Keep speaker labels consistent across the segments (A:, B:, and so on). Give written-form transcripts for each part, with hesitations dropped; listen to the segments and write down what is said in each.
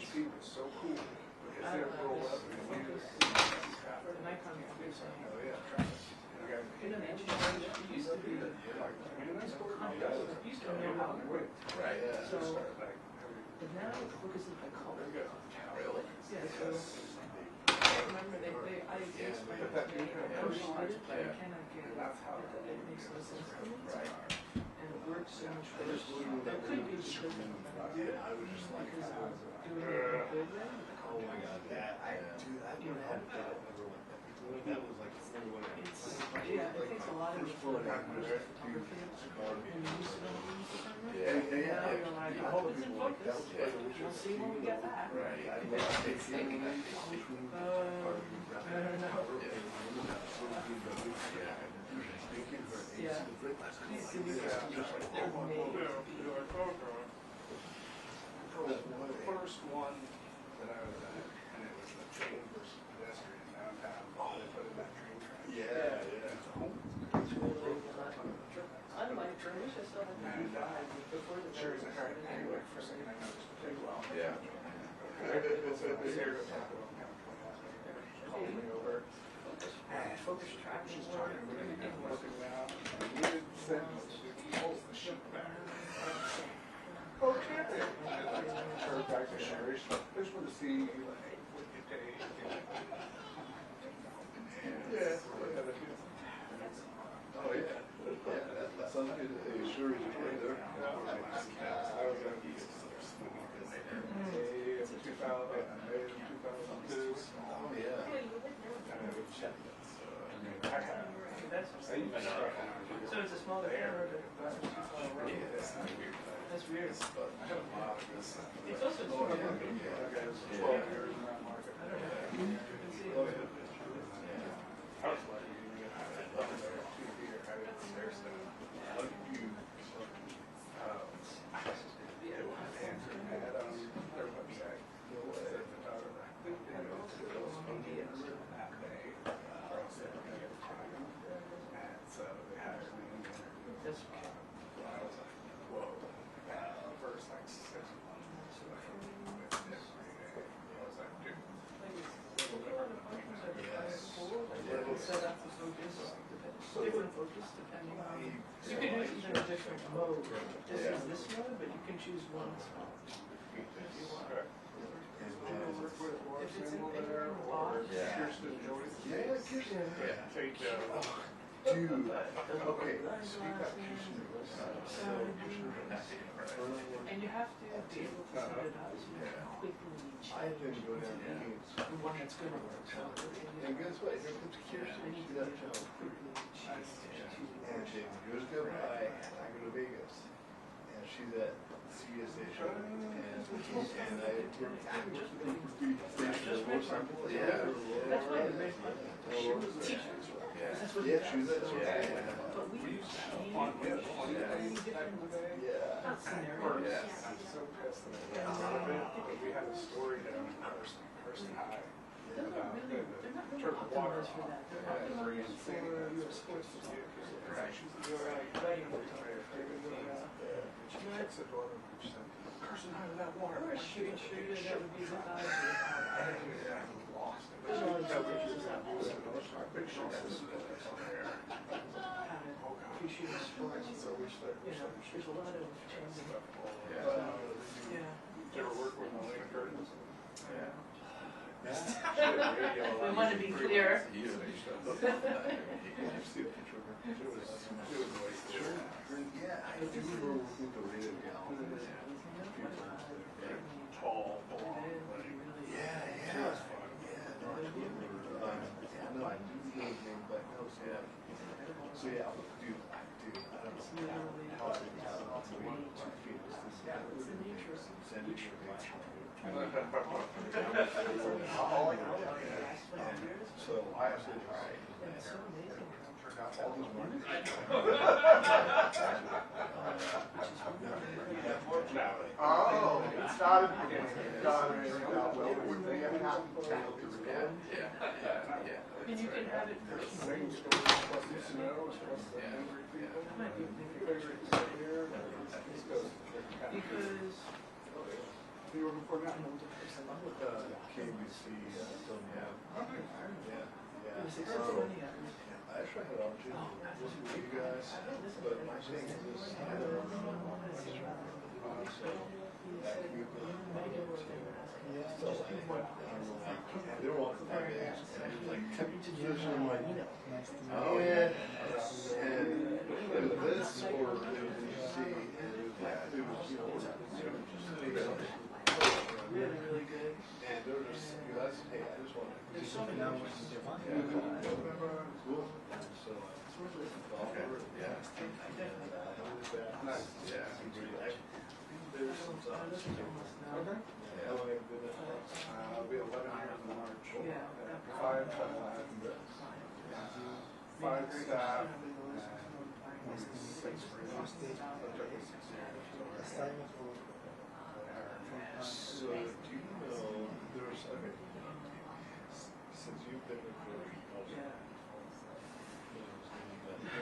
A: see was so cool because they roll up and use
B: the Nikon company.
A: Oh yeah,
B: You know, the engineering used to be used to know how it worked.
C: Right.
B: So, but now it focuses by color.
C: Really?
B: Yeah, so I remember I explained it to me, I appreciate it, but I cannot get it. It makes no sense to me.
C: Right.
B: And it works so much better. That could be because of
C: I was just like,
B: doing it in a good way.
C: oh my god, that I do that.
B: You know,
C: That was like
B: yeah, it takes a lot of photography and use it on the camera.
C: Yeah.
B: Now you're like, I hope it's in focus. We'll see when we get back.
C: Right.
B: I don't know. Yeah.
A: The first one that I was at, and it was the train versus pedestrian downtown. They put in that train track.
C: Yeah.
B: I like trains, I still have to do five before the
A: Sure, it's hard. Anyway, for a second, I noticed the big well.
C: Yeah.
A: It's here to talk about calling me over.
B: focus traction.
A: Looking down. We didn't send the ship back. Oh, can't they? Her back to Sherry. Just want to see what you take. Yeah.
C: Oh yeah. Yeah, that sounds good. Sure, you right there.
A: I was at May of 2002.
C: Oh yeah.
B: So it's a smaller camera, but that's weird. It's also a smaller camera.
A: 12 years in that market.
B: I don't know. You can see it.
A: Oh, yeah. I was lucky to get out of there. 2 years. I didn't stare stuff. I had on their website. Photographer. That day. And so they hired me.
B: That's okay.
A: I was like, whoa. First like 6 months. So I was like, dude.
B: Set up the focus, different focus depending on. You can use even a different mode. This is this mode, but you can choose one spot if you want. If it's in the box,
A: Kirsten Joey.
C: Yeah, Kirsten.
A: Yeah. Take
C: Dude. Okay.
A: speak up.
B: and you have to be able to set it up so you can quickly
C: I
B: change
C: didn't go down meetings.
B: the one that's going to work. So
C: And guess what? Here comes Kirsten. She's that job. And years go by, I go to Vegas. And she's at CSA show. And I yeah.
B: That's why it's very fun. She was a teacher.
C: Yeah, she was at
B: But we used many different not scenarios.
A: So pissed that I got out of it, but we had a story down in Person High.
B: They're not really optimized for that. They're optimized for your sports photography. Your writing photography.
A: Checks the door and she said, Carson, how did that water?
B: Or a shooting shooter, that would be a good idea.
A: I lost it.
B: There's a lot of pictures out there.
A: Our big show is there.
B: How to appreciate sports.
A: So we started.
B: You know, there's a lot of changing.
A: Yeah.
B: Yeah.
A: Did you ever work with Malina Curtains?
C: Yeah.
B: We want to be clear.
C: You see a picture of her? Yeah, I do remember working with the radio gal.
A: Tall, blonde.
C: Yeah. No, I remember. No, I do know his name, but no, yeah. So yeah, dude, I don't know how I did that. It's 2 feet.
B: It's the nature.
C: Send it to me. So I said, all right.
B: It's so amazing.
C: All these money.
D: Oh, it started
B: And you can have it for
A: Same story plus the snow, plus the angry people.
B: That might be
A: Here,
B: because
A: you were before that.
B: was like, so many others.
C: I actually had an opportunity to listen to you guys, but my thing is, I don't know. So, that group of so like, they were on 5 days, and it was like, I'm like, oh yeah, and it was this, or it was UC, and it was, you know, just
B: Really, really good.
C: and they were just, you guys, hey, I just want to.
B: There's so many hours.
C: Cool. So,
B: It's worth listening to.
C: okay, yeah.
B: I definitely.
C: Nice. Yeah. There's some songs.
A: Okay.
C: How long have you been there?
A: It'll be 11 years in March.
B: Yeah.
A: Five staff.
C: So, do you know, there's, okay, since you've been there for
B: Yeah.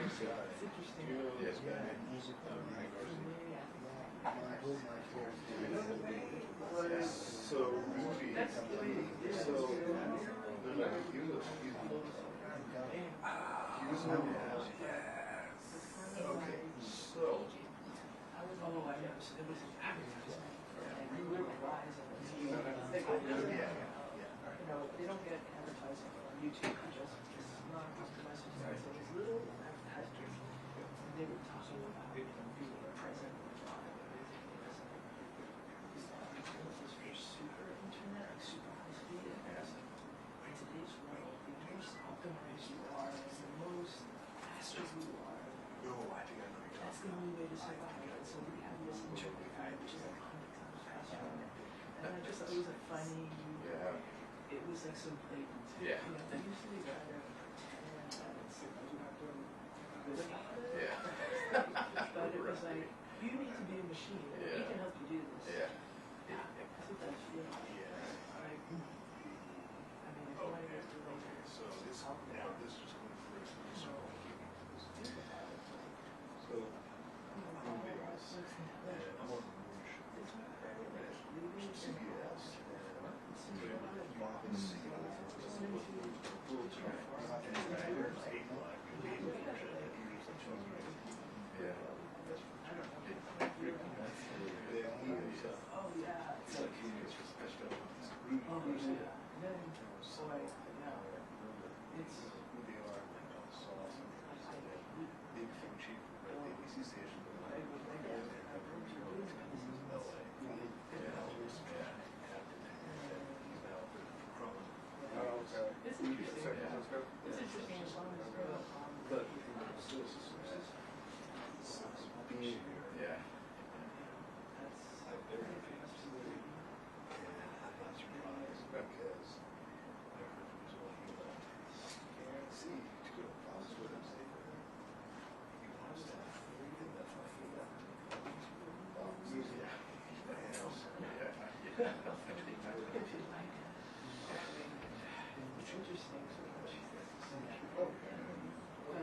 C: this guy, do you know this guy? So, Ruby,
B: That's the way it is.
C: so, they're like, he was okay, so,
B: Oh, I know. It was an advertisement. And you would rise on the TV. You know, they don't get advertising on YouTube. It's not optimized for that. So these little advertisers, they were talking about being present on this for super internet, like super high speed. And it's like, in today's world, the most optimized you are, the most faster you are. That's the only way to survive. And so we have this internet guy, which is like 100 times faster. And I just thought it was like funny. It was like so blatant.
C: Yeah.
B: You know, there used to be a guy there for 10 minutes and we were doing good about it. But it was like, you need to be a machine. We can help you do this. That's what that feels like. Like, I mean, if you want to get to like,
C: so this, now this is just going through, so, I'm on CBS,
B: oh yeah, it's like, it's It's interesting. It's interesting as long as
C: but yeah.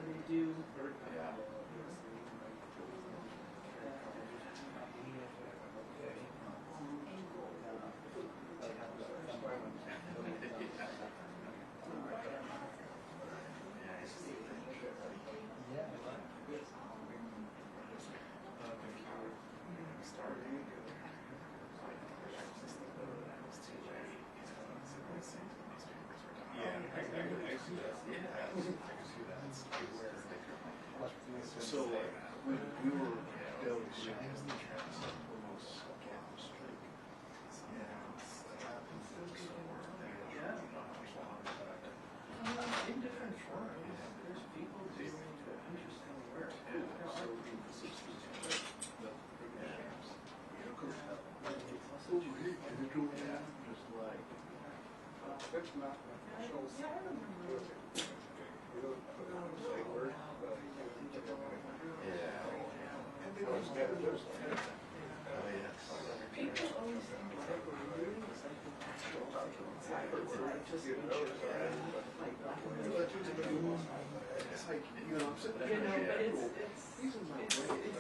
B: They do.
C: So we were down the street almost down the street.
B: In different forms, there's people doing interesting work. There are people
C: Just like
A: That's not
B: yeah, I remember. People always think like what we're doing is like the natural thing. It's like just like black and white.
C: it's like, you know, I'm sitting
B: You
C: there.
B: know,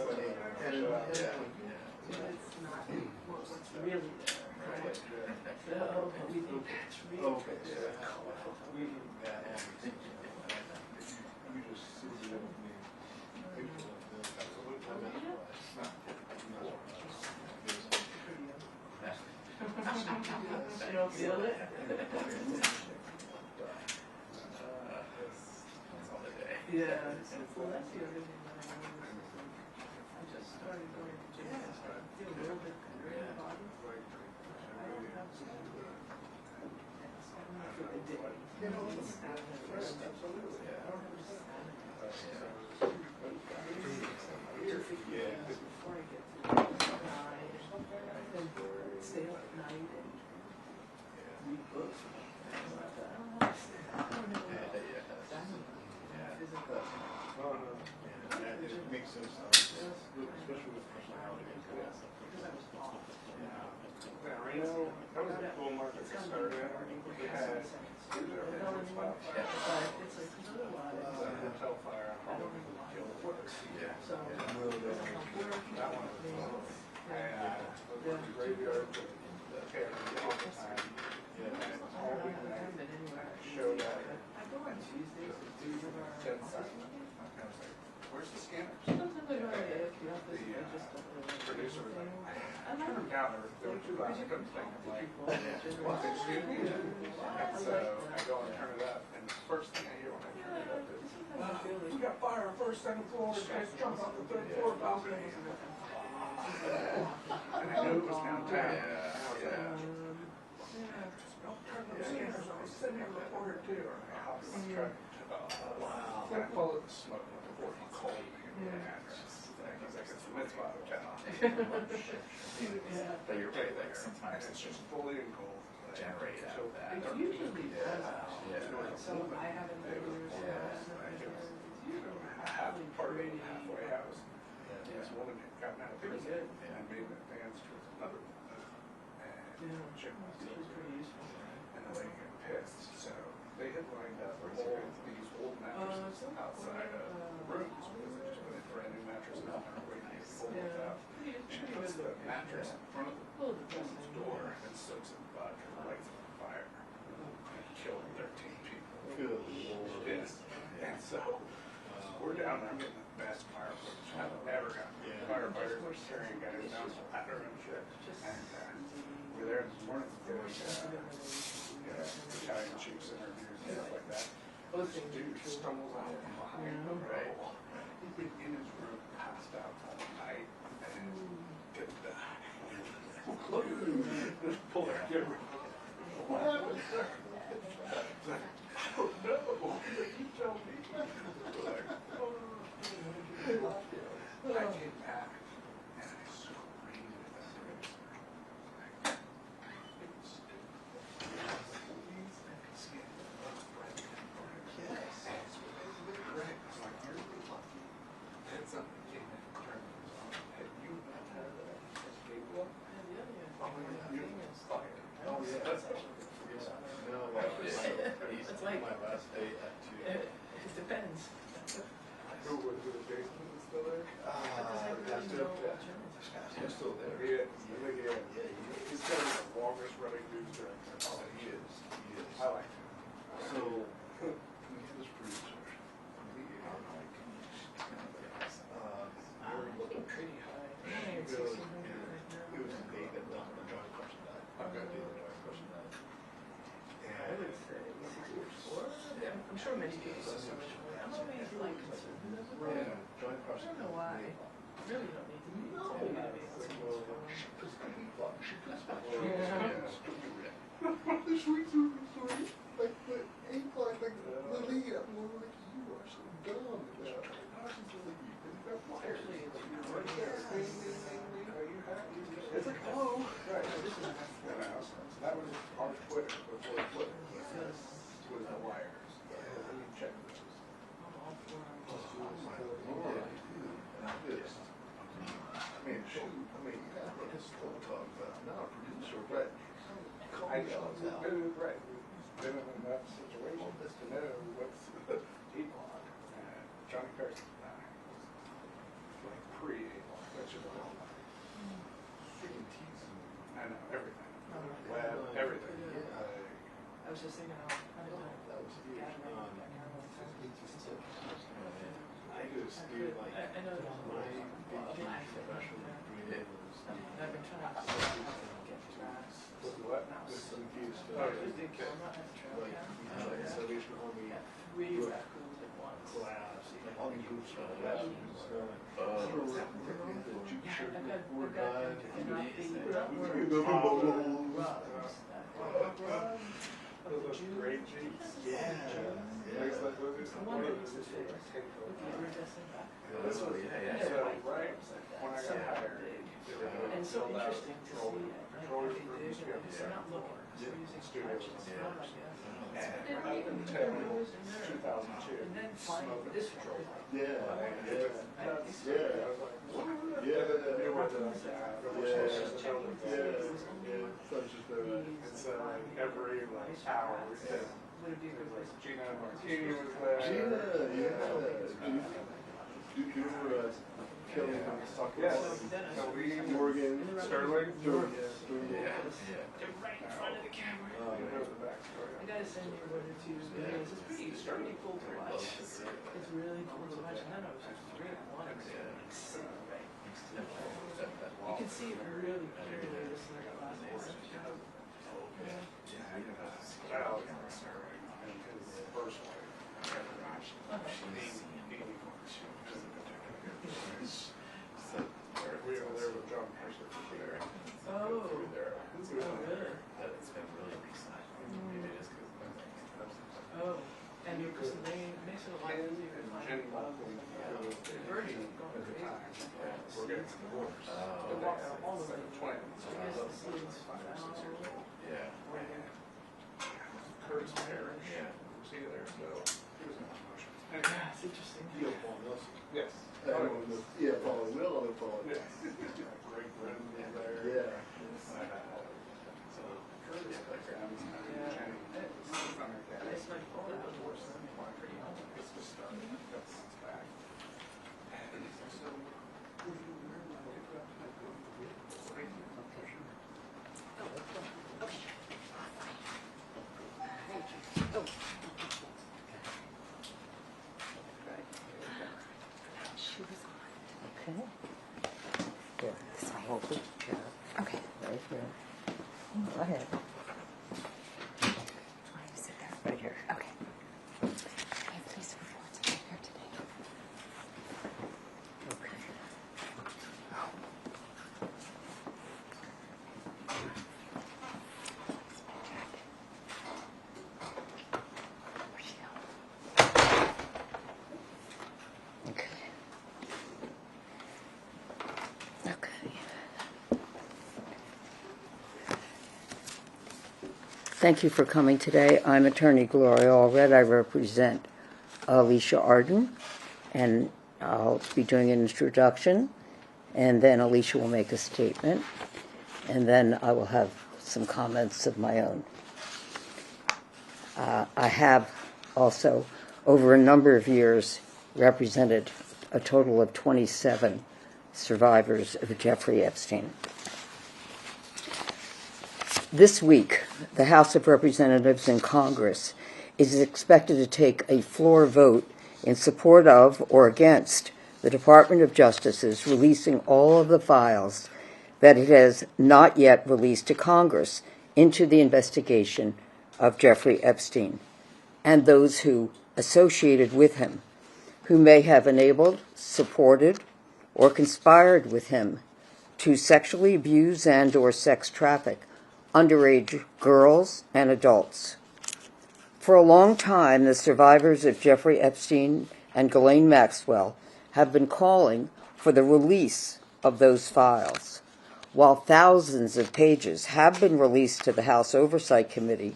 B: but it's not what's really there. Right. So, we think that's real.
C: Okay, yeah. We, yeah, and you just sit there with me. People like this.
B: You don't feel it? Yeah. Well, that's the other thing that I noticed. I just started going to gym. I started to feel a little bit better in the body. I don't have some. I don't know if it did. You know, it's stamina.
C: Absolutely.
B: I don't have the stamina.
C: Yeah.
B: Before I get to 9, then stay up at night and read books. I don't know. I don't know.
C: Physical. Yeah, it makes sense. Especially with personality.
B: Because I was off.
A: Yeah, right now, that was a bull market that started. We had,
B: It's like, otherwise,
A: hotel fire.
B: I don't think it works.
C: Yeah.
B: So, it doesn't help work.
A: That one was, I was the graveyard with the care all the time. And all week night, showed up.
B: I go on Tuesdays to do our
A: Dead silent. I was like, where's the scanners?
B: Sometimes I go to the AFP office and I just don't really
A: Producer was like,
B: I
A: turn them down, there were too loud, I couldn't think. I'm like, what, excuse me? And so I go and turn it up, and the first thing I hear when I turn it up is, we got fire on first, second floor, guys jump off the third floor balcony. And I knew it was downtown. And I was like, don't turn those scanners on, send me a reporter too. And I hopped in the truck. Wow. And I followed the smoke before he called me. And he's like, it's the mitzvah hotel.
E: But you're right, like sometimes it's just
A: fully in gold.
E: generated out of that.
B: It usually does.
E: Yeah.
B: So I haven't been here.
A: Half part of the halfway house. This woman had gotten out of prison and made an advance towards another woman. And chick was
B: Pretty useful.
A: and the lady got pissed. So they had lined up all these old mattresses outside of rooms because they just put in brand new mattresses and they're waiting to pull it out. She puts the mattress in front of the woman's door and soaks it in vodka and lights it on fire. And killed 13 people.
C: Good Lord.
A: Yes. And so we're down there getting the best fire footage I've ever gotten. Firefighters were carrying guys down the ladder and shit. And we're there this morning doing Italian chiefs interviews and stuff like that. This dude stumbles out behind the roll. He's been in his room, passed out all night, and didn't die. Look at him. Just pull their camera. What happened, sir? It's like, I don't know. You tell me. We're like, I came back and I screamed at that producer. Like, it was, I could see it. Yes. It's really great. It's like, you're really lucky that something came in and turned this on. Had you not had that escape look, you'd been fired.
C: Oh, yeah. No,
B: It's like,
C: my last day at 2.
B: it depends.
A: Who was Jason still there?
B: Because I really know alternatives.
C: He's still there.
A: Yeah, he's kind of the longest running news director.
C: Oh, he is. He is.
A: I like him.
C: So, we had this producer.
B: I'm looking pretty high.
C: It was the day that Johnny Carson died. The day that Johnny Carson died.
B: I would say 64. I'm sure many people go so much more. I'm always like conservative.
C: Yeah, Johnny
B: I
C: Carson.
B: don't know why. I really don't need to be.
C: No,
B: It's only gonna be able to
C: the sweet story, like the A-plot, like the lead up, more like you are so dumb. Johnny Carson's really
B: Actually, it's
A: Right there. Are you happy? It's like, oh, right. This is that was on Twitter before Twitter was the wires. Let me check this.
B: I'm all for
C: I mean, shoot, I mean, you got to still talk about, not a producer, but
A: I know, we've been in enough situations to know what's A-Block. And Johnny Carson died. Like pre-A-Block, which is all freaking teasing. I know, everything. web, everything.
B: I was just thinking, how did
C: That was huge.
B: I know there's a
C: My
B: lot of
C: big
B: life
C: professional dream was
B: I've been trying to get tracks.
A: With what?
C: this confused
A: Oh,
B: There's the camera at the trail
C: like
B: camera.
C: Salvation Army
B: Three raccoons at once.
C: class, like all the groups are
B: Yeah.
C: We're done.
A: Those great jeeps.
C: Yeah.
A: Things like those.
B: It's the one that used to fit. With the iridescent back.
A: This was, so right when I got hired,
B: And so interesting to see
A: controllers
B: like,
A: for
B: they
A: this
B: dig it. They're not looking. They're using
A: Studios.
B: touch. It's not like that.
A: and up until 2002,
B: And then find
A: smoking
B: this
A: control.
B: one.
C: Yeah.
A: That's,
C: Yeah.
A: I was like, what?
C: Yeah.
A: The new one that I got, the
C: Yeah.
A: children.
C: Such as the
A: It's every like hour we said,
B: Would it be a good place?
A: Gina Martini was there.
C: Gina, yeah. Do you remember Kelly
A: Yes.
C: Tucker?
A: Kelly,
C: Morgan.
A: Sterling.
C: Yeah.
B: They're right in front of the camera.
A: You know the backstory.
B: I gotta send you one or two videos. It's pretty cool to watch. It's really cool to watch. And then I was just really wanting to sit right next to the camera. You can see it really clearly. This is like a last one.
A: Well, and his first wife, we were there with John Mercer for there.
B: Oh, really? Oh, and you so they makes it a lot easier to find
A: Jenny Buckley,
B: the version going crazy.
A: we're getting divorced.
B: They walk out all the way.
A: Twins.
B: So I guess the scenes
A: Kurt's parents. See you there, so he was in motion.
B: Yeah, it's interesting.
C: Neil Paul Nelson.
A: Yes.
C: Yeah, Paul. We all know Paul.
A: Yeah. Great friend was there.
C: Yeah.
A: So Kurt is like, Jenny.
B: It's like, oh, that was worse than pretty young.
A: It's just started. That's back. So,
F: Okay. Here, so I hold it. Yeah. Okay. Right here. Go ahead.
G: Where do you sit there?
F: Right here.
G: Okay. I have police reports right here today.
F: Okay.
G: Where's she going?
F: Okay. Okay. Thank you for coming today. I'm attorney Gloria Allred. I represent Alicia Arden, and I'll be doing an introduction, and then Alicia will make a statement, and then I will have some comments of my own. I have also, over a number of years, represented a total of 27 survivors of Jeffrey Epstein. This week, the House of Representatives and Congress is expected to take a floor vote in support of or against the Department of Justice's releasing all of the files that it has not yet released to Congress into the investigation of Jeffrey Epstein and those who associated with him, who may have enabled, supported, or conspired with him to sexually abuse and or sex traffic underage girls and adults. For a long time, the survivors of Jeffrey Epstein and Ghislaine Maxwell have been calling for the release of those files. While thousands of pages have been released to the House Oversight Committee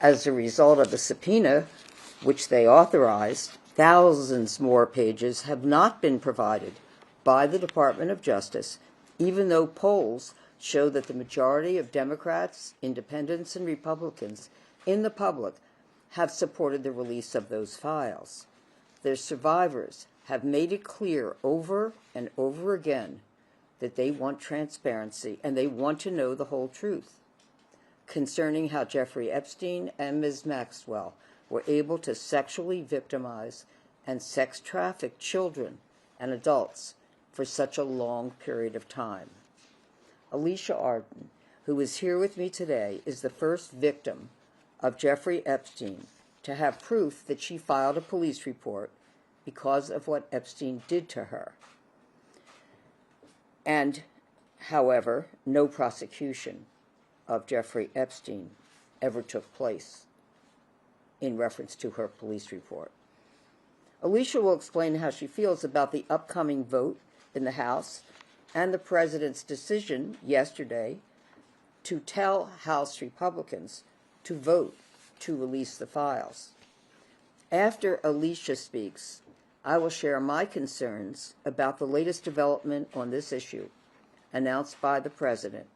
F: as a result of a subpoena, which they authorized, thousands more pages have not been provided by the Department of Justice, even though polls show that the majority of Democrats, independents, and Republicans in the public have supported the release of those files. Their survivors have made it clear over and over again that they want transparency and they want to know the whole truth. concerning how Jeffrey Epstein and Ms. Maxwell were able to sexually victimize and sex traffic children and adults for such a long period of time. Alicia Arden, who is here with me today, is the first victim of Jeffrey Epstein to have proof that she filed a police report because of what Epstein did to her. And, however, no prosecution of Jeffrey Epstein ever took place in reference to her police report. Alicia will explain how she feels about the upcoming vote in the House and the President's decision yesterday to tell House Republicans to vote to release the files. After Alicia speaks, I will share my concerns about the latest development on this issue announced by the President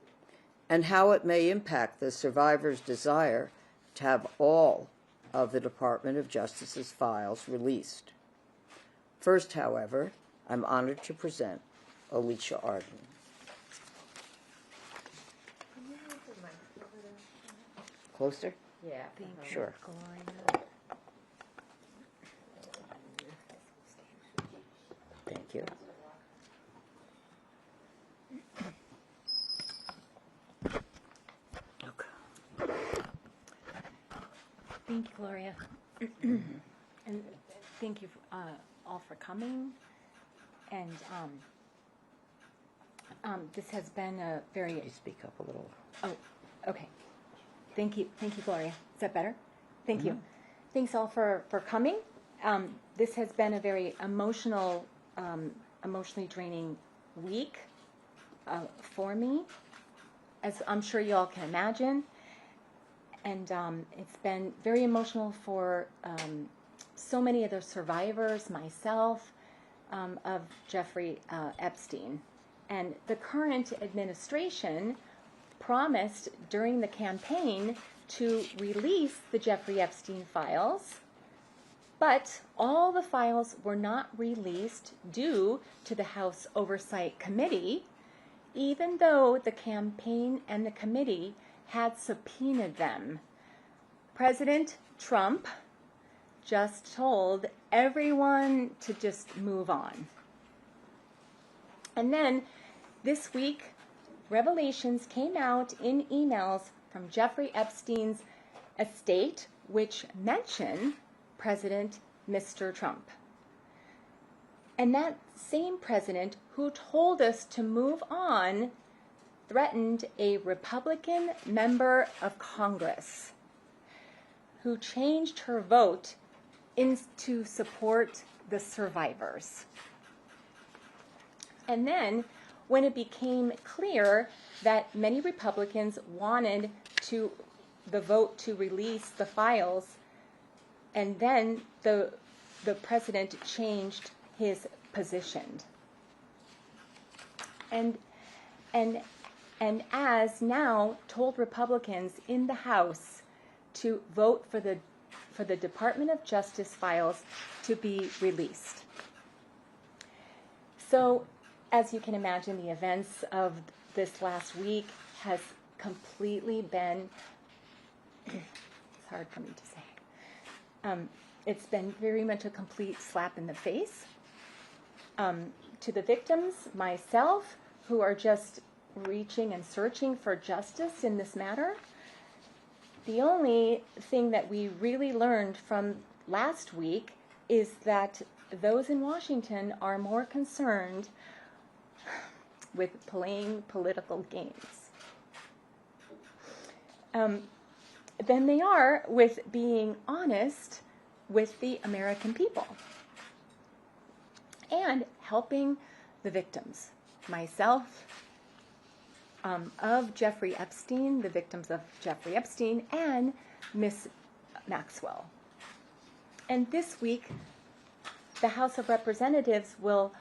F: and how it may impact the survivors' desire to have all of the Department of Justice's files released. First, however, I'm honored to present Alicia Arden. Closer?
G: Yeah.
F: Sure. Thank you. Okay.
G: Thank you, Gloria. And thank you all for coming. And this has been a very...
F: Could you speak up a little?
G: Oh, okay. Thank you, Gloria. Is that better? Thank you. Thanks all for coming. This has been a very emotionally draining week for me, as I'm sure you all can imagine. And it's been very emotional for so many of the survivors, myself, of Jeffrey Epstein. And the current administration promised during the campaign to release the Jeffrey Epstein files, but all the files were not released due to the House Oversight Committee, even though the campaign and the committee had subpoenaed them. President Trump just told everyone to just move on. And then this week, revelations came out in emails from Jeffrey Epstein's estate, which mention President Mr. Trump. And that same president who told us to move on threatened a Republican member of Congress who changed her vote to support the survivors. And then, when it became clear that many Republicans wanted the vote to release the files, and then the president changed his position. And as now told Republicans in the House to vote for the Department of Justice files to be released. So, as you can imagine, the events of this last week has completely been, it's hard for me to say, it's been very much a complete slap in the face to the victims, myself, who are just reaching and searching for justice in this matter. The only thing that we really learned from last week is that those in Washington are more concerned with playing political games than they are with being honest with the American people and helping the victims. Myself, of Jeffrey Epstein, the victims of Jeffrey Epstein, and Miss Maxwell. And this week, the House of Representatives will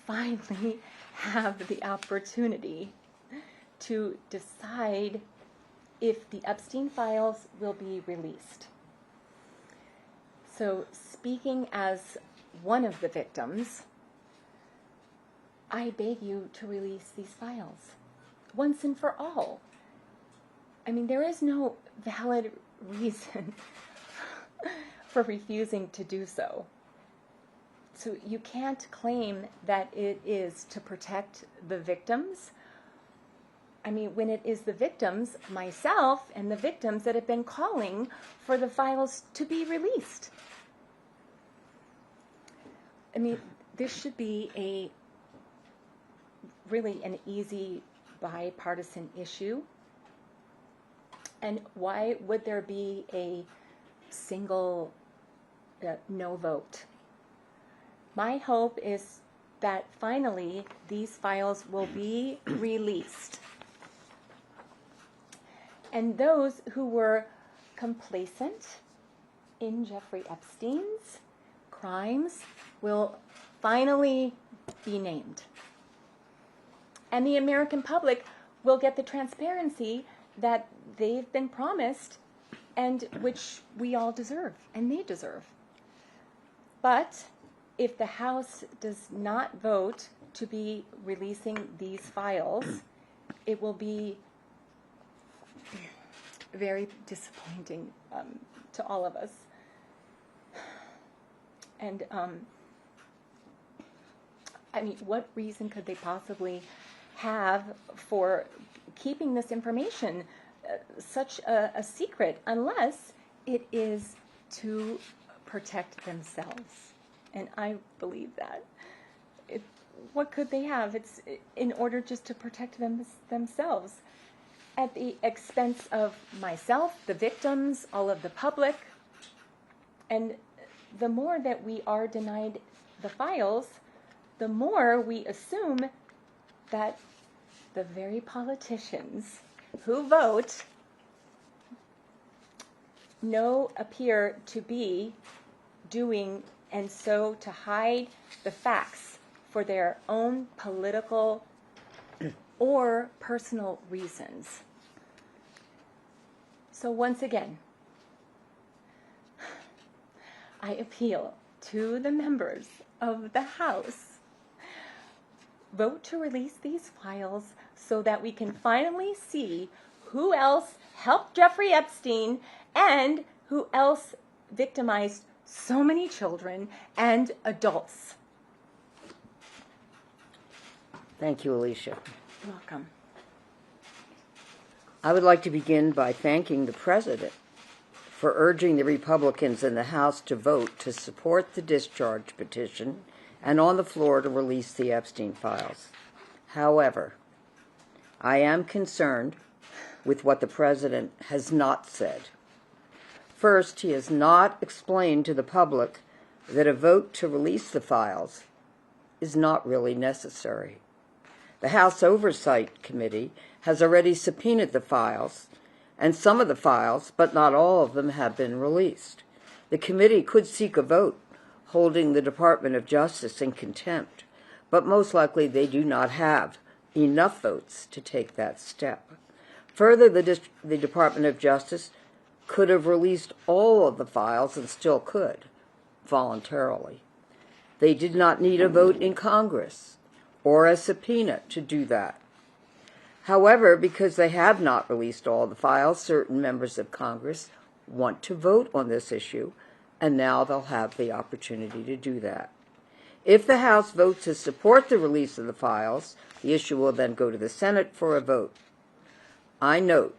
G: finally have the opportunity to decide if the Epstein files will be released. So, speaking as one of the victims, I beg you to release these files once and for all. I mean, there is no valid reason for refusing to do so. So you can't claim that it is to protect the victims. I mean, when it is the victims, myself and the victims, that have been calling for the files to be released. I mean, this should be really an easy bipartisan issue. And why would there be a single no vote? My hope is that finally these files will be released. And those who were complacent in Jeffrey Epstein's crimes will finally be named. And the American public will get the transparency that they've been promised and which we all deserve and they deserve. But if the House does not vote to be releasing these files, it will be very disappointing to all of us. And I mean, what reason could they possibly have for keeping this information such a secret, unless it is to protect themselves? And I believe that. What could they have? It's in order just to protect themselves at the expense of myself, the victims, all of the public. And the more that we are denied the files, the more we assume that the very politicians who vote appear to be doing and so to hide the facts for their own political or personal reasons. So once again, I appeal to the members of the House. Vote to release these files so that we can finally see who else helped Jeffrey Epstein and who else victimized so many children and adults.
F: Thank you, Alicia.
G: You're welcome.
F: I would like to begin by thanking the President for urging the Republicans in the House to vote to support the discharge petition and on the floor to release the Epstein files. However, I am concerned with what the President has not said. First, he has not explained to the public that a vote to release the files is not really necessary. The House Oversight Committee has already subpoenaed the files, and some of the files, but not all of them, have been released. The committee could seek a vote holding the Department of Justice in contempt, but most likely they do not have enough votes to take that step. Further, the Department of Justice could have released all of the files and still could, voluntarily. They did not need a vote in Congress or a subpoena to do that. However, because they have not released all the files, certain members of Congress want to vote on this issue, and now they'll have the opportunity to do that. If the House votes to support the release of the files, the issue will then go to the Senate for a vote. I note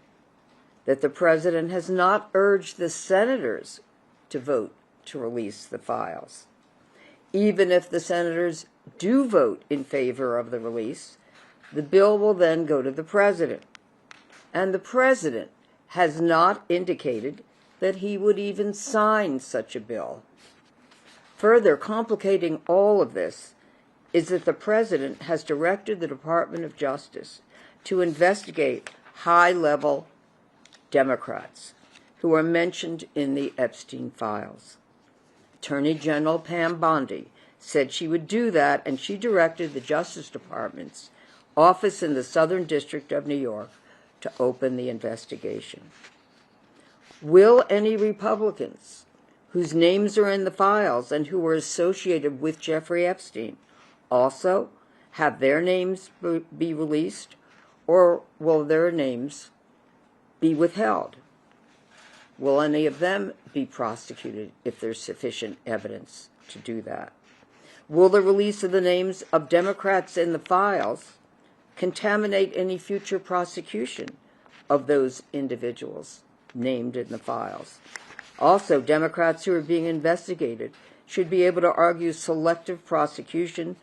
F: that the President has not urged the senators to vote to release the files. Even if the senators do vote in favor of the release, the bill will then go to the President. And the President has not indicated that he would even sign such a bill. Further complicating all of this is that the President has directed the Department of Justice to investigate high-level Democrats who are mentioned in the Epstein files. Attorney General Pam Bondi said she would do that, and she directed the Justice Department's office in the Southern District of New York to open the investigation. Will any Republicans whose names are in the files and who were associated with Jeffrey Epstein also have their names be released, or will their names be withheld? Will any of them be prosecuted if there's sufficient evidence to do that? Will the release of the names of Democrats in the files contaminate any future prosecution of those individuals named in the files? Also, Democrats who are being investigated should be able to argue selective prosecution,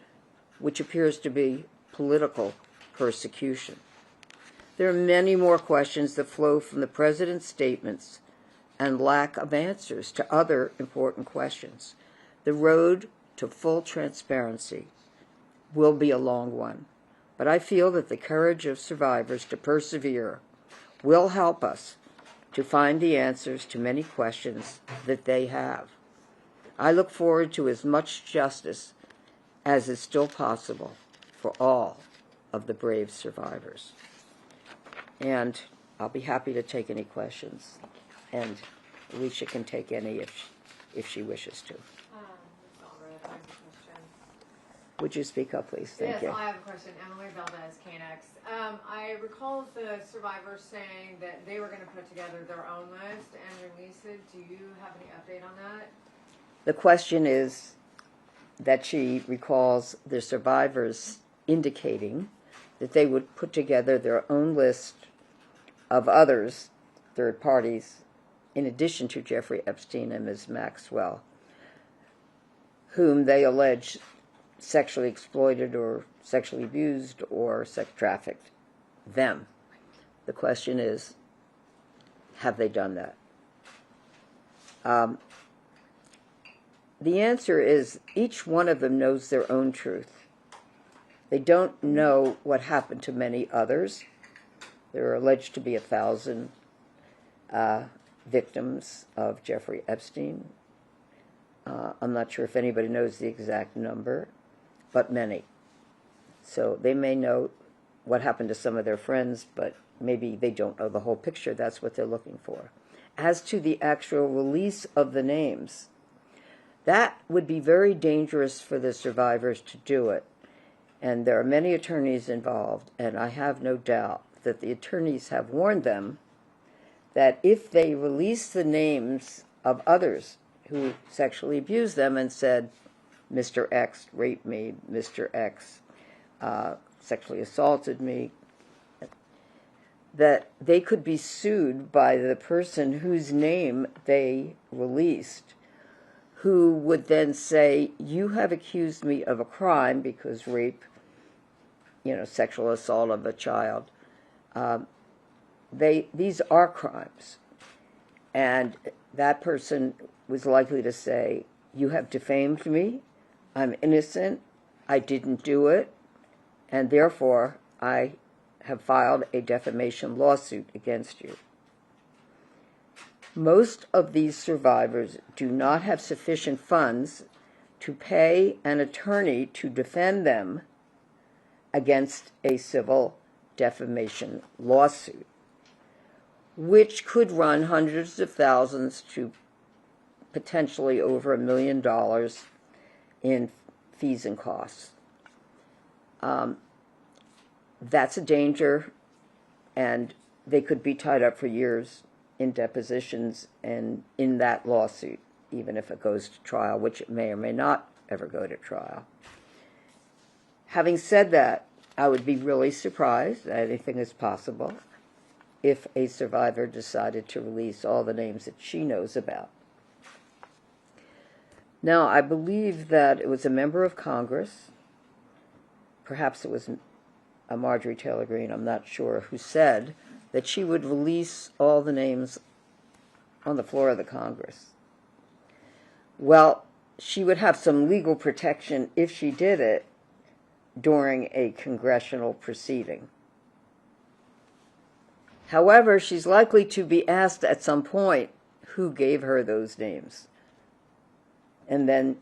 F: which appears to be political persecution. There are many more questions that flow from the president's statements and lack of answers to other important questions. The road to full transparency will be a long one, but I feel that the courage of survivors to persevere will help us to find the answers to many questions that they have. I look forward to as much justice as is still possible for all of the brave survivors. And I'll be happy to take any questions, and Alicia can take any if she wishes to.
H: Ms. Allred, I have a question.
F: Would you speak up, please? Thank you.
H: Yes, I have a question. Emily Valdez, KNX. I recall the survivors saying that they were going to put together their own list and release it. Do you have any update on that?
F: The question is that she recalls the survivors indicating that they would put together their own list of others, third parties, in addition to Jeffrey Epstein and Ms. Maxwell, whom they allege sexually exploited or sexually abused or sex trafficked them. The question is, have they done that? The answer is each one of them knows their own truth. They don't know what happened to many others. There are alleged to be 1,000 victims of Jeffrey Epstein. I'm not sure if anybody knows the exact number, but many. So they may know what happened to some of their friends, but maybe they don't know the whole picture. That's what they're looking for. As to the actual release of the names, that would be very dangerous for the survivors to do it. And there are many attorneys involved, and I have no doubt that the attorneys have warned them that if they release the names of others who sexually abused them and said, Mr. X raped me, Mr. X sexually assaulted me, that they could be sued by the person whose name they released, who would then say, you have accused me of a crime because rape, sexual assault of a child, these are crimes. And that person was likely to say, you have defamed me, I'm innocent, I didn't do it, and therefore I have filed a defamation lawsuit against you. Most of these survivors do not have sufficient funds to pay an attorney to defend them against a civil defamation lawsuit, which could run hundreds of thousands to potentially over $1 million in fees and costs. That's a danger, and they could be tied up for years in depositions and in that lawsuit, even if it goes to trial, which it may or may not ever go to trial. Having said that, I would be really surprised, anything is possible, if a survivor decided to release all the names that she knows about. Now, I believe that it was a member of Congress, perhaps it was Marjorie Taylor Greene, I'm not sure, who said that she would release all the names on the floor of the Congress. Well, she would have some legal protection if she did it during a congressional proceeding. However, she's likely to be asked at some point who gave her those names. And then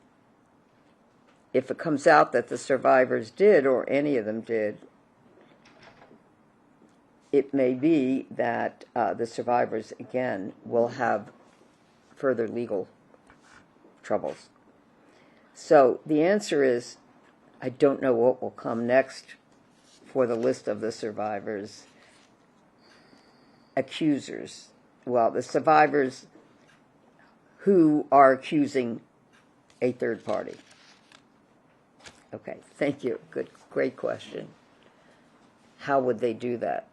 F: if it comes out that the survivors did, or any of them did, it may be that the survivors, again, will have further legal troubles. So the answer is, I don't know what will come next for the list of the survivors. accusers, well, the survivors who are accusing a third party? Okay, thank you. Good, great question. How would they do that?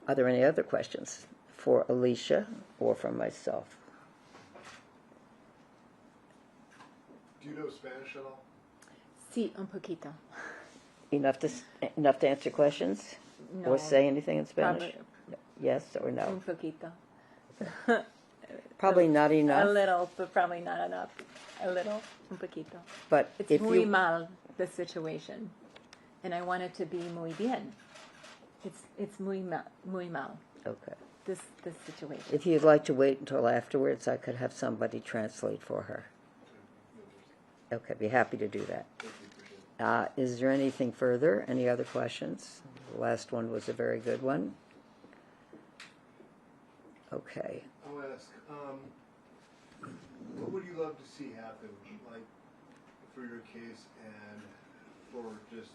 F: Are there any other questions for Alicia or from myself?
C: Do you know Spanish at all?
G: Sí, un poquito.
F: Enough to answer questions?
G: No.
F: Or say anything in Spanish?
G: Probably.
F: Yes or
G: Un
F: no?
G: poquito.
F: Probably not
G: A
F: enough,
G: little, but probably not enough. A little, un poquito.
F: but
G: It's
F: if
G: muy
F: you...
G: mal, the situation. And I want it to be muy bien. It's muy mal,
F: Okay.
G: this situation.
F: If you'd like to wait until afterwards, I could have somebody translate for her. Okay, be happy to do that. Is there anything further? Any other questions? The last one was a very good one. Okay.
C: I'll ask, what would you love to see happen, like, for your case and for just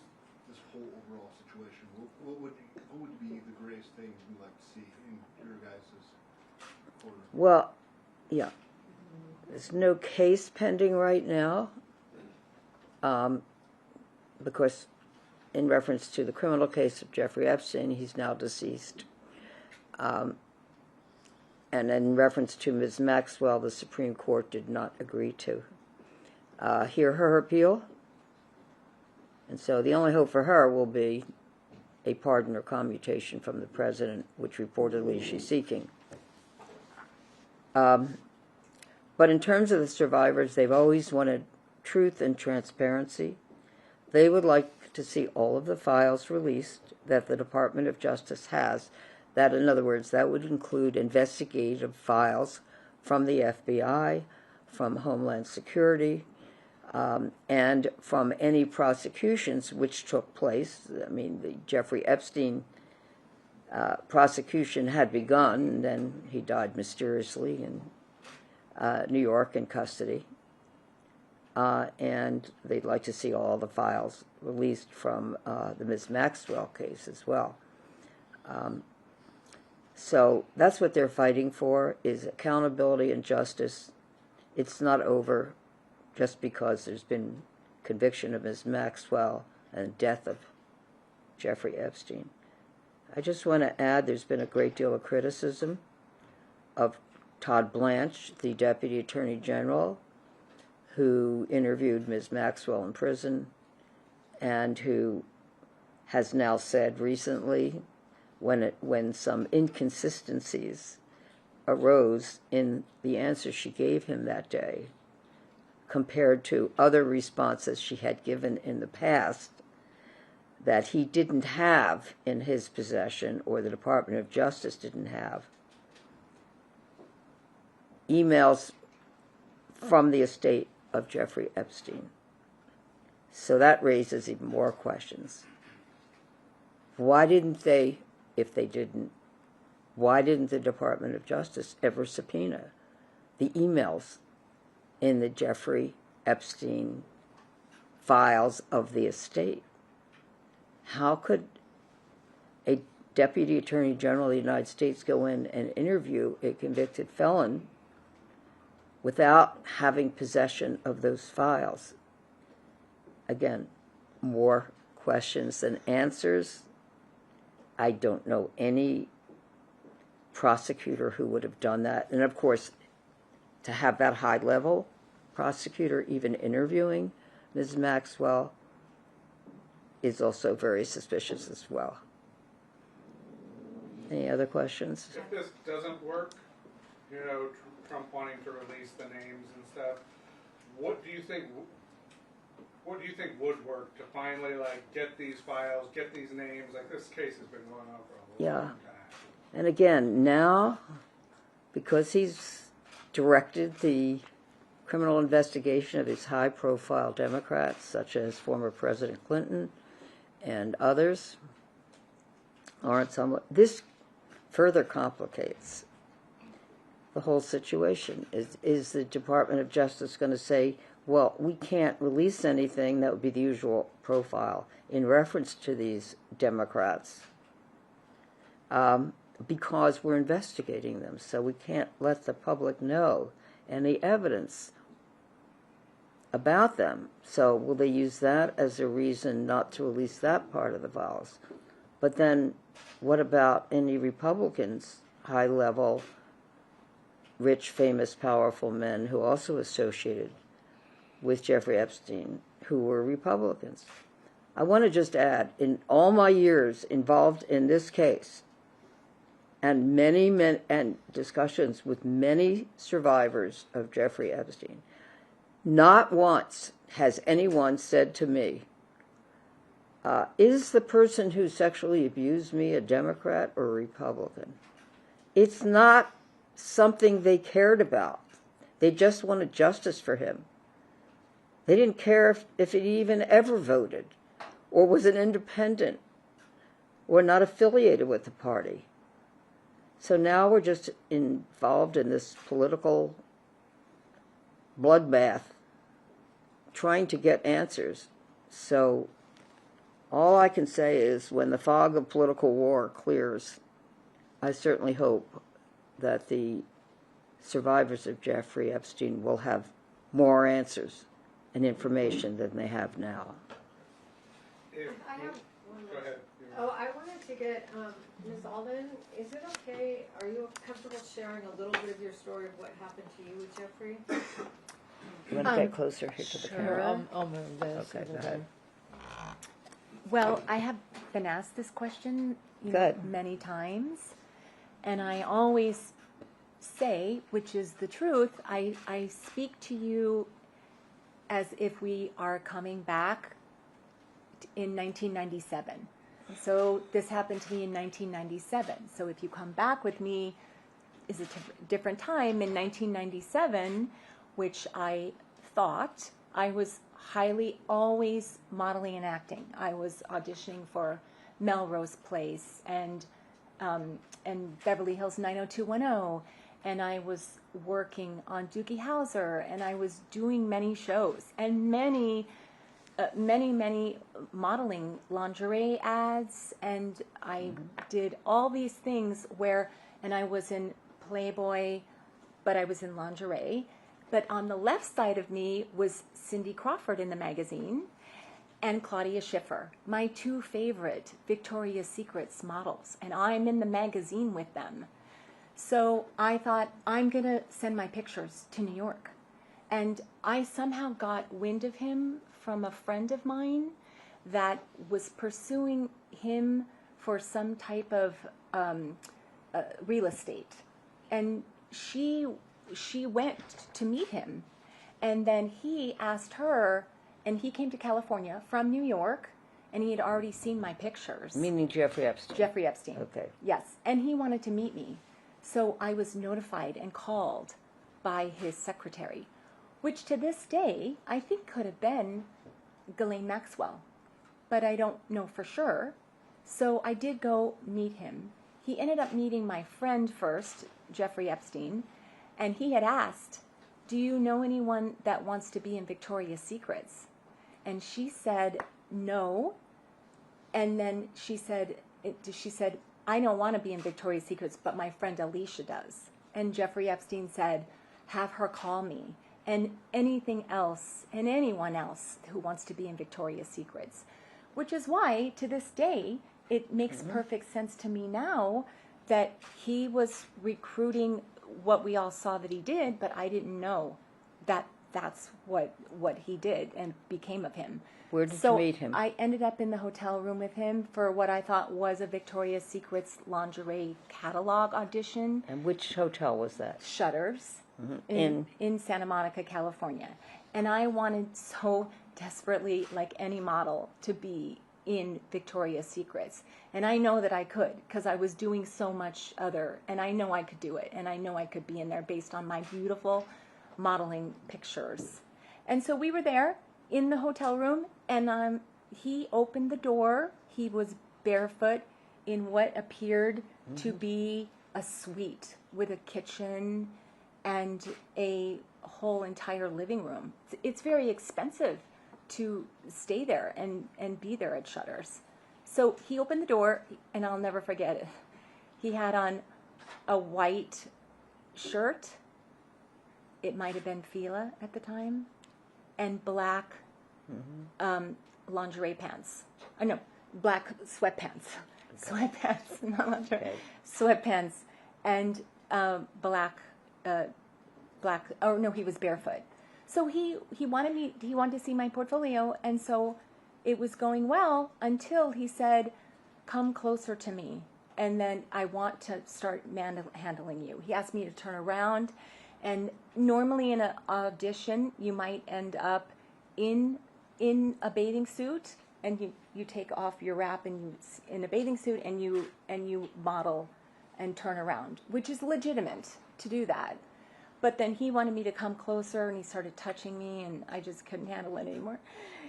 C: this whole overall situation? What would be the greatest thing you'd like to see in your guys' order?
F: Well, yeah. There's no case pending right now, because in reference to the criminal case of Jeffrey Epstein, he's now deceased. And in reference to Ms. Maxwell, the Supreme Court did not agree to hear her appeal. And so the only hope for her will be a pardon or commutation from the president, which reportedly she's seeking. But in terms of the survivors, they've always wanted truth and transparency. They would like to see all of the files released that the Department of Justice has. That, in other words, that would include investigative files from the FBI, from Homeland Security, and from any prosecutions which took place. I mean, the Jeffrey Epstein prosecution had begun, and then he died mysteriously in New York in custody. And they'd like to see all the files released from the Ms. Maxwell case as well. So that's what they're fighting for, is accountability and justice. It's not over just because there's been conviction of Ms. Maxwell and death of Jeffrey Epstein. I just want to add there's been a great deal of criticism of Todd Blanche, the Deputy Attorney General, who interviewed Ms. Maxwell in prison and who has now said recently, when some inconsistencies arose in the answer she gave him that day compared to other responses she had given in the past, that he didn't have in his possession, or the Department of Justice didn't have, emails from the estate of Jeffrey Epstein. So that raises even more questions. Why didn't they, if they didn't, why didn't the Department of Justice ever subpoena the emails in the Jeffrey Epstein files of the estate? How could a Deputy Attorney General of the United States go in and interview a convicted felon without having possession of those files? Again, more questions than answers. I don't know any prosecutor who would have done that. And of course, to have that high-level prosecutor even interviewing Ms. Maxwell is also very suspicious as well. Any other questions?
A: If this doesn't work, you know, Trump wanting to release the names and stuff, what do you think would work to finally, like, get these files, get these names? Like, this case has been going on for a long time.
F: And again, now, because he's directed the criminal investigation of these high-profile Democrats, such as former President Clinton and others, this further complicates the whole situation. Is the Department of Justice going to say, well, we can't release anything that would be the usual profile in reference to these Democrats because we're investigating them, so we can't let the public know any evidence about them. So will they use that as a reason not to release that part of the files? But then what about any Republicans, high-level, rich, famous, powerful men who also associated with Jeffrey Epstein, who were Republicans? I want to just add, in all my years involved in this case, and and discussions with many survivors of Jeffrey Epstein, not once has anyone said to me, is the person who sexually abused me a Democrat or a Republican? It's not something they cared about. They just wanted justice for him. They didn't care if he even ever voted or was an independent or not affiliated with the party. So now we're just involved in this political bloodbath, trying to get answers. So all I can say is when the fog of political war clears, I certainly hope that the survivors of Jeffrey Epstein will have more answers and information than they have now.
H: I have one
A: Go
H: more.
A: ahead.
H: Oh, I wanted to get, Ms. Alden, is it okay, are you comfortable sharing a little bit of your story of what happened to you with Jeffrey?
F: You want to get closer here to the
G: Sure.
F: camera?
G: I'll move this.
F: Okay, go ahead.
G: Well, I have been asked this question
F: Good.
G: many times, and I always say, which is the truth, I speak to you as if we are coming back in 1997. So this happened to me in 1997. So if you come back with me, is a different time in 1997, which I thought I was highly always modeling and acting. I was auditioning for Melrose Place and Beverly Hills 90210, and I was working on Doogie Howser, and I was doing many shows and many modeling lingerie ads, and I did all these things and I was in Playboy, but I was in lingerie. But on the left side of me was Cindy Crawford in the magazine and Claudia Schiffer, my two favorite Victoria's Secrets models, and I'm in the magazine with them. So I thought, I'm going to send my pictures to New York. And I somehow got wind of him from a friend of mine that was pursuing him for some type of real estate. And she went to meet him. And then he asked her, and he came to California from New York, and he had already seen my pictures.
F: Meaning Jeffrey Epstein.
G: Jeffrey Epstein.
F: Okay.
G: Yes, and he wanted to meet me. So I was notified and called by his secretary, which to this day I think could have been Ghislaine Maxwell, but I don't know for sure. So I did go meet him. He ended up meeting my friend first, Jeffrey Epstein, and he had asked, do you know anyone that wants to be in Victoria's Secrets? And she said, no. And then she said, I don't want to be in Victoria's Secrets, but my friend Alicia does. And Jeffrey Epstein said, have her call me. And anything else, and anyone else who wants to be in Victoria's Secrets. Which is why, to this day, it makes perfect sense to me now that he was recruiting what we all saw that he did, but I didn't know that that's what he did and became of him.
F: Where did you meet him?
G: I ended up in the hotel room with him for what I thought was a Victoria's Secret's lingerie catalog audition.
F: And which hotel was that?
G: Shutters in Santa Monica, California. And I wanted so desperately, like any model, to be in Victoria's Secrets. And I know that I could, because I was doing so much other, and I know I could do it, and I know I could be in there based on my beautiful modeling pictures. And so we were there in the hotel room, and he opened the door. He was barefoot in what appeared to be a suite with a kitchen and a whole entire living room. It's very expensive to stay there and be there at Shutters. So he opened the door, and I'll never forget it. He had on a white shirt. It might have been Fila at the time, and black lingerie pants. No, black sweatpants. Sweatpants, not lingerie.
F: Okay.
G: Sweatpants, and black. Oh no, he was barefoot. So he wanted to see my portfolio, and so it was going well until he said, "Come closer to me, and then I want to start handling you." He asked me to turn around, and normally in an audition you might end up in a bathing suit, and you take off your wrap and you in a bathing suit and you model and turn around, which is legitimate to do that. But then he wanted me to come closer, and he started touching me, and I just couldn't handle it anymore.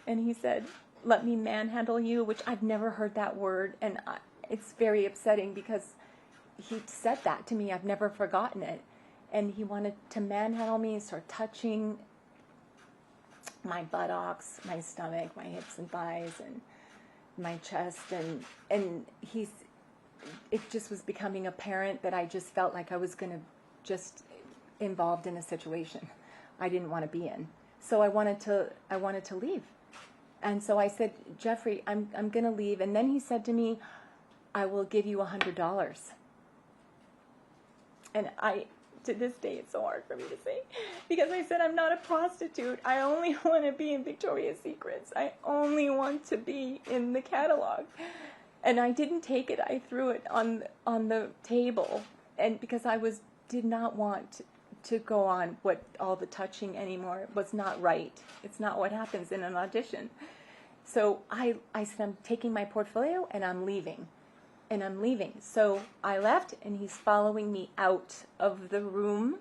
G: And he said, "Let me manhandle you," which I've never heard that word, and it's very upsetting because he said that to me. I've never forgotten it. And he wanted to manhandle me and start touching my buttocks, my stomach, my hips and thighs, and my chest, and it just was becoming apparent that I just felt like I was going to just involved in a situation I didn't want to be in. So I wanted to leave. And so I said, "Jeffrey, I'm going to leave." And then he said to me, "I will give you $100. And to this day, it's so hard for me to say, because I said, "I'm not a prostitute. I only want to be in Victoria's Secrets. I only want to be in the catalog." And I didn't take it. I threw it on the table, and because I did not want to go on what all the touching anymore. It was not right. It's not what happens in an audition. So I said, "I'm taking my portfolio and I'm leaving." And I'm leaving. So I left, and he's following me out of the room,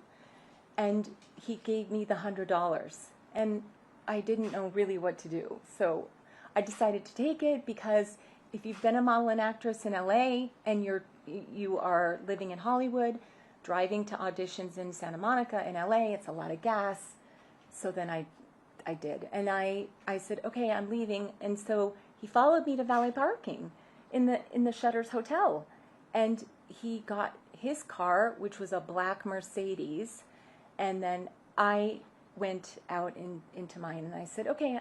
G: and he gave me the $100. And I didn't know really what to do. So I decided to take it, because if you've been a model and actress in LA and you are living in Hollywood, driving to auditions in Santa Monica in LA, it's a lot of gas. So then I did. And I said, "Okay, I'm leaving." And so he followed me to valet parking in the Shutters Hotel. And he got his car, which was a black Mercedes, and then I went out into mine, and I said, "Okay,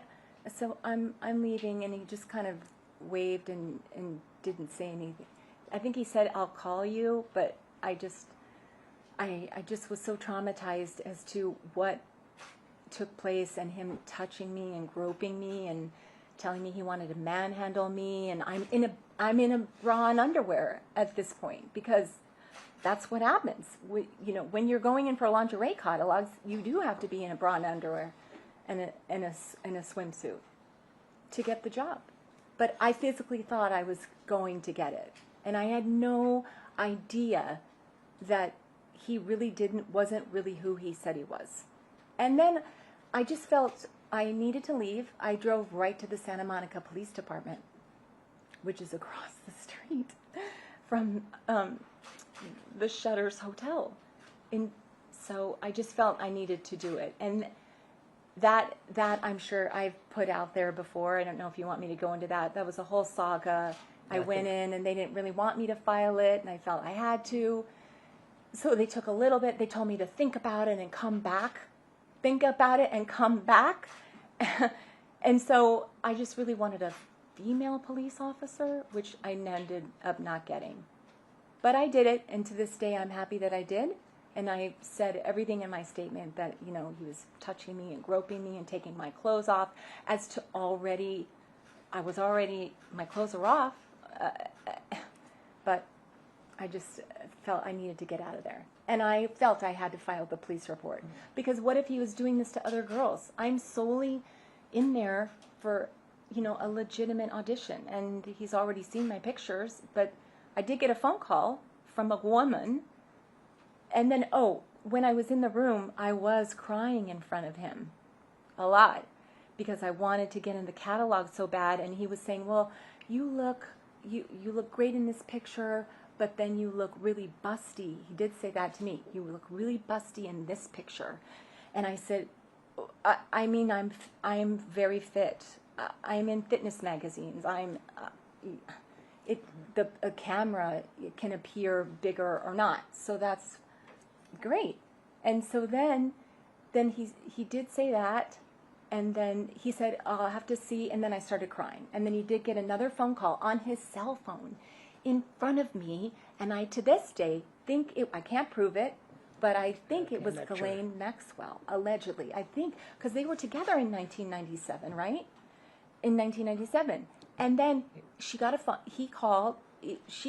G: so I'm leaving." And he just kind of waved and didn't say anything. I think he said, "I'll call you," but I just was so traumatized as to what took place, and him touching me and groping me and telling me he wanted to manhandle me, and I'm in a bra and underwear at this point, because that's what happens. When you're going in for lingerie catalogs, you do have to be in a bra and underwear and a swimsuit to get the job. But I physically thought I was going to get it, and I had no idea that he really wasn't really who he said he was. And then I just felt I needed to leave. I drove right to the Santa Monica Police Department, which is across the street from the Shutters Hotel. And so I just felt I needed to do it. And that I'm sure I've put out there before. I don't know if you want me to go into that. That was a whole saga. I went in, and they didn't really want me to file it, and I felt I had to. So they took a little bit. They told me to think about it and come back. Think about it and come back. And so I just really wanted a female police officer, which I ended up not getting. But I did it, and to this day I'm happy that I did. And I said everything in my statement that, he was touching me and groping me and taking my clothes off, as to my clothes are off, but I just felt I needed to get out of there. And I felt I had to file the police report, because what if he was doing this to other girls? I'm solely in there for, a legitimate audition, and he's already seen my pictures, but I did get a phone call from a woman. And then, when I was in the room, I was crying in front of him a lot, because I wanted to get in the catalog so bad. And he was saying, "Well, you look great in this picture, but then you look really busty." He did say that to me. "You look really busty in this picture." And I said, I mean, I'm very fit. I'm in fitness magazines. A camera can appear bigger or not, so that's great. And so then he did say that, and then he said, I'll have to see, and then I started crying. And then he did get another phone call on his cell phone in front of me, and I, to this day, think I can't prove it, but I think it was Ghislaine Maxwell, allegedly. I think, because they were together in 1997, right? In 1997. And then she got a phone, she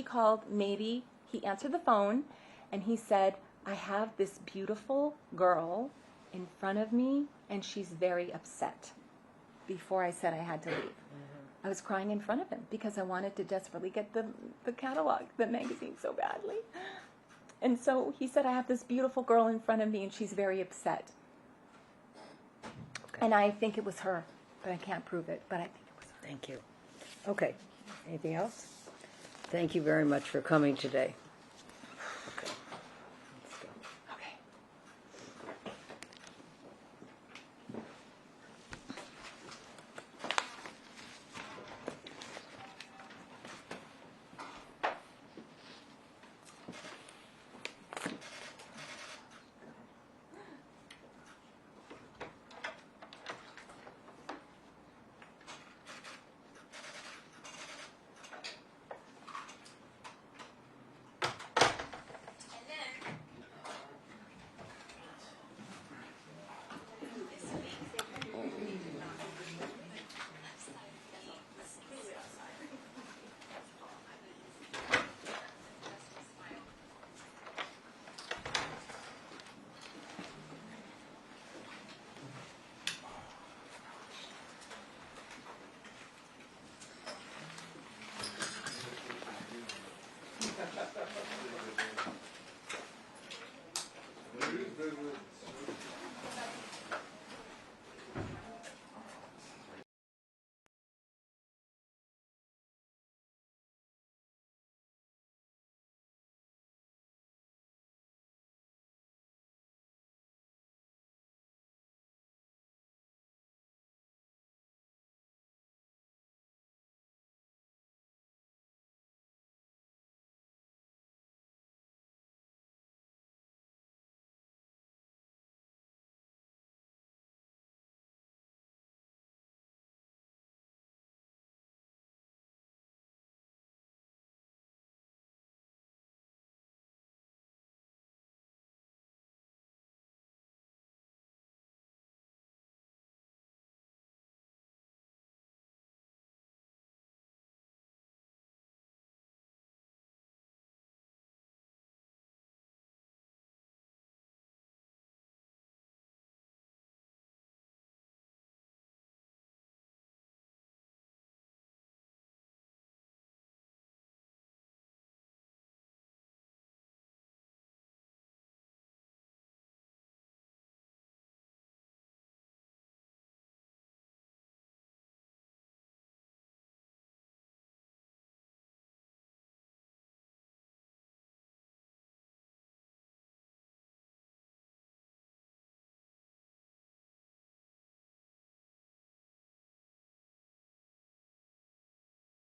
G: called, maybe, he answered the phone, and he said, I have this beautiful girl in front of me, and she's very upset, before I said I had to leave. I was crying in front of him because I wanted to desperately get the catalog, the magazine so badly. And so he said, I have this beautiful girl in front of me, and she's very upset.
F: Okay.
G: And I think it was her, but I can't prove it, but I think it was her.
F: Thank you. Okay. Anything else? Thank you very much for coming today.